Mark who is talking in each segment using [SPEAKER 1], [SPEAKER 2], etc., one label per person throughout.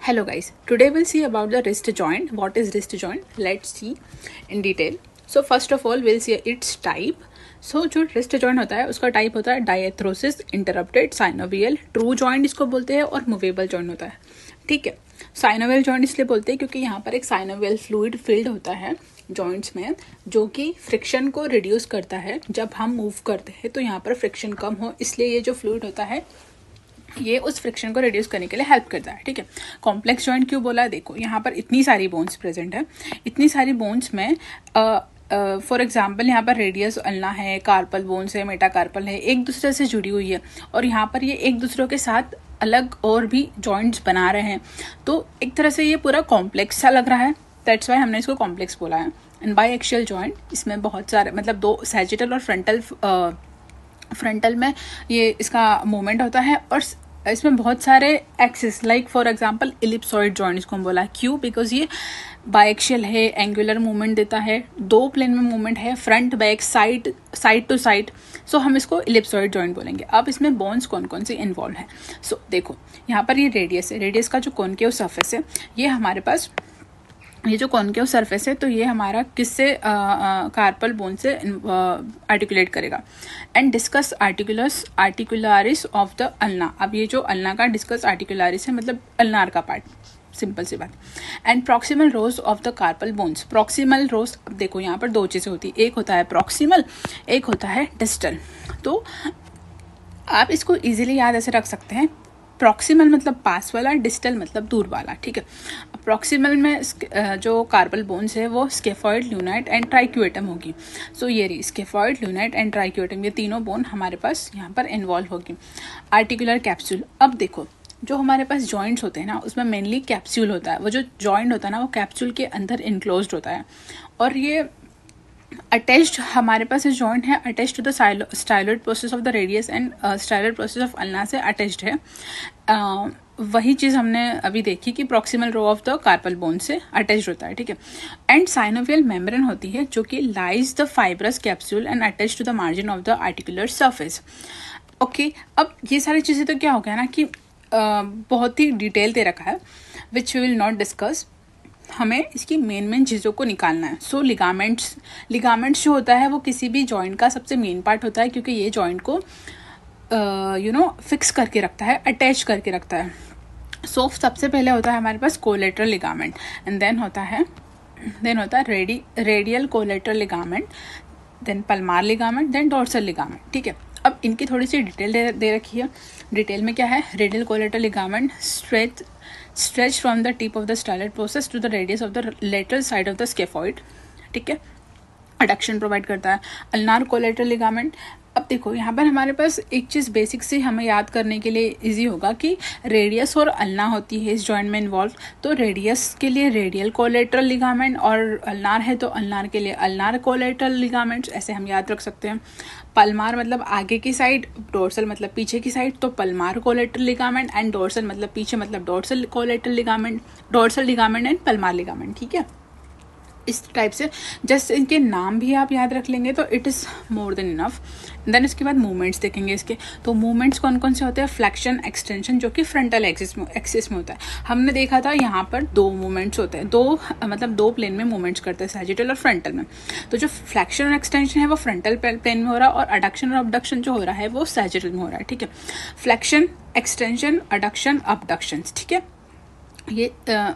[SPEAKER 1] Hello guys, today we'll see about the wrist joint. What is wrist joint? Let's see in detail. So first of all we'll see its type. So जो wrist joint होता है उसका type होता है diarthrosis, interrupted, synovial, true joint इसको बोलते हैं और मूवेबल जॉइंट होता है. ठीक है, साइनोवियल जॉइंट इसलिए बोलते हैं क्योंकि यहाँ पर एक साइनोवियल फ्लूइड फील्ड होता है जॉइंट्स में जो कि फ्रिक्शन को रिड्यूस करता है. जब हम मूव करते हैं तो यहाँ पर फ्रिक्शन कम हो, इसलिए ये जो फ्लूइड होता है ये उस फ्रिक्शन को रिड्यूस करने के लिए हेल्प करता है. ठीक है, कॉम्प्लेक्स जॉइंट क्यों बोला है? देखो यहाँ पर इतनी सारी बोन्स प्रेजेंट है. इतनी सारी बोन्स में फॉर एग्जाम्पल यहाँ पर रेडियस अल्ना है, कार्पल बोन्स है, मेटाकार्पल है, एक दूसरे से जुड़ी हुई है और यहाँ पर ये एक दूसरे के साथ अलग और भी जॉइंट्स बना रहे हैं. तो एक तरह से ये पूरा कॉम्प्लेक्स सा लग रहा है. दैट्स वाई हमने इसको कॉम्प्लेक्स बोला है. एंड बाई एक्शियल जॉइंट, इसमें बहुत सारे मतलब दो सैजिटल और फ्रंटल में ये इसका मूवमेंट होता है और इसमें बहुत सारे axis like for example ellipsoid joint इसको हम बोला है. क्यों? बिकॉज ये बायएक्शियल है, एंगुलर मूवमेंट देता है, दो प्लेन में मूवमेंट है, front back side to side. So हम इसको इलिप्सॉइड जॉइंट बोलेंगे. अब इसमें बोन्स कौन कौन सी इन्वॉल्व है? सो देखो यहाँ पर ये रेडियस है. रेडियस का जो कॉनकेव सरफेस है ये हमारे पास, ये जो कॉनकेव सरफेस है तो ये हमारा किससे कार्पल बोन से आर्टिकुलेट करेगा. And discus articularis of the ulna. अब ये जो अल्ना का डिस्कस आर्टिकुलारिस है मतलब अल्नार का पार्ट, सिंपल सी बात. And proximal rows of the carpal bones. Proximal rows, अब देखो यहाँ पर दो चीज़ें होती है, एक होता है प्रॉक्सिमल, एक होता है डिस्टल. तो आप इसको इजीली याद ऐसे रख सकते हैं. प्रॉक्सिमल मतलब पास वाला, डिस्टल मतलब दूर वाला. ठीक है, प्रॉक्सिमल में जो कार्पल बोन्स है वो स्केफॉइड, ल्यूनाइट एंड ट्राइक्यूएटम होगी. सो ये रही स्केफॉइड, ल्यूनाइट एंड ट्राइक्यूएटम, ये तीनों बोन हमारे पास यहाँ पर इन्वॉल्व होगी. Articular capsule. अब देखो जो हमारे पास जॉइंट्स होते हैं ना उसमें मेनली कैप्सूल होता है. वो जो जॉइंट होता है ना वो कैप्सूल के अंदर इनक्लोज्ड होता है और ये अटैच्ड हमारे पास इस जॉइंट है attached to the styloid process of the radius and styloid process of ulna से अटैच्ड है. वही चीज़ हमने अभी देखी कि proximal row of the carpal bone से अटैच्ड होता है. ठीक है, एंड साइनोवियल मेम्ब्रेन होती है जो कि lines the fibrous capsule and attach to the margin of the articular surface. Okay, अब ये सारी चीज़ें तो क्या हो गया ना कि बहुत ही डिटेल दे रखा है which we will not discuss. हमें इसकी मेन चीज़ों को निकालना है. सो लिगामेंट्स जो होता है वो किसी भी जॉइंट का सबसे मेन पार्ट होता है क्योंकि ये जॉइंट को फिक्स करके रखता है, अटैच करके रखता है. सो सबसे पहले होता है हमारे पास कोलेटरल लिगामेंट एंड देन होता है radial collateral ligament, then palmar ligament, then dorsal ligament. ठीक है, अब इनकी थोड़ी सी डिटेल दे रखी है. डिटेल में क्या है? Radial collateral ligament stretch from the tip of the styloid process to the radius of the lateral side of the scaphoid. ठीक है, adduction प्रोवाइड करता है. Ulnar collateral ligament. अब देखो यहाँ पर हमारे पास एक चीज़ बेसिक से हमें याद करने के लिए इजी होगा कि रेडियस और अल्ना होती है इस जॉइंट में इन्वॉल्व. तो रेडियस के लिए रेडियल कोलेटरल लिगामेंट और अल्नार है तो अल्नार के लिए अल्नार कोलेटरल लिगामेंट्स, ऐसे हम याद रख सकते हैं. पल्मार मतलब आगे की साइड, डोर्सल मतलब पीछे की साइड, तो palmar collateral ligament and dorsal मतलब पीछे मतलब dorsal collateral ligament, dorsal ligament and palmar ligament. ठीक है, इस टाइप से जस्ट इनके नाम भी आप याद रख लेंगे तो it is more than enough. Then इसके बाद मूवमेंट्स देखेंगे इसके. तो मूवमेंट्स कौन कौन से होते हैं? फ्लेक्शन, एक्सटेंशन जो कि फ्रंटल एक्सिस में होता है. हमने देखा था यहाँ पर दो मूवमेंट्स होते हैं, दो प्लेन में मूवमेंट्स करते हैं, सैजिटल और फ्रंटल में. तो जो फ्लेक्शन और एक्सटेंशन है वो फ्रंटल प्लेन में हो रहा है और अडक्शन और अबडक्शन जो हो रहा है वो सैजिटल में हो रहा है. ठीक है, फ्लेक्शन, एक्सटेंशन, अडक्शन, अबडक्शन. ठीक है, ये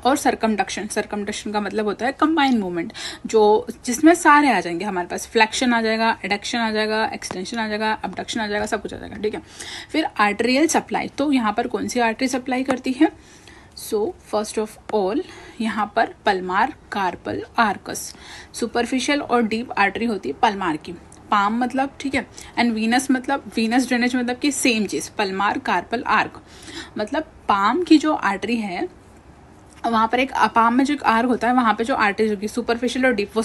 [SPEAKER 1] और सरकमडक्शन का मतलब होता है कंबाइन मूवमेंट जो जिसमें सारे आ जाएंगे हमारे पास. फ्लेक्शन आ जाएगा, एडक्शन आ जाएगा, एक्सटेंशन आ जाएगा, अबडक्शन आ जाएगा, सब कुछ आ जाएगा. ठीक है, फिर आर्टेरियल सप्लाई. तो यहाँ पर कौन सी आर्टरी सप्लाई करती है? सो फर्स्ट ऑफ ऑल यहाँ पर पल्मार, कार्पल, आर्कस. सुपरफिशियल और डीप आर्टरी होती है पल्मार की. पाम मतलब, ठीक है, एंड वीनस मतलब वीनस ड्रेनेज मतलब कि सेम चीज़, पल्मार, कार्पल, आर्क. मतलब पाम की जो आर्टरी है वहाँ पर एक पाम में जो एक आर्क होता है वहाँ पे जो आर्टरीज होगी सुपरफिशियल और डीप वो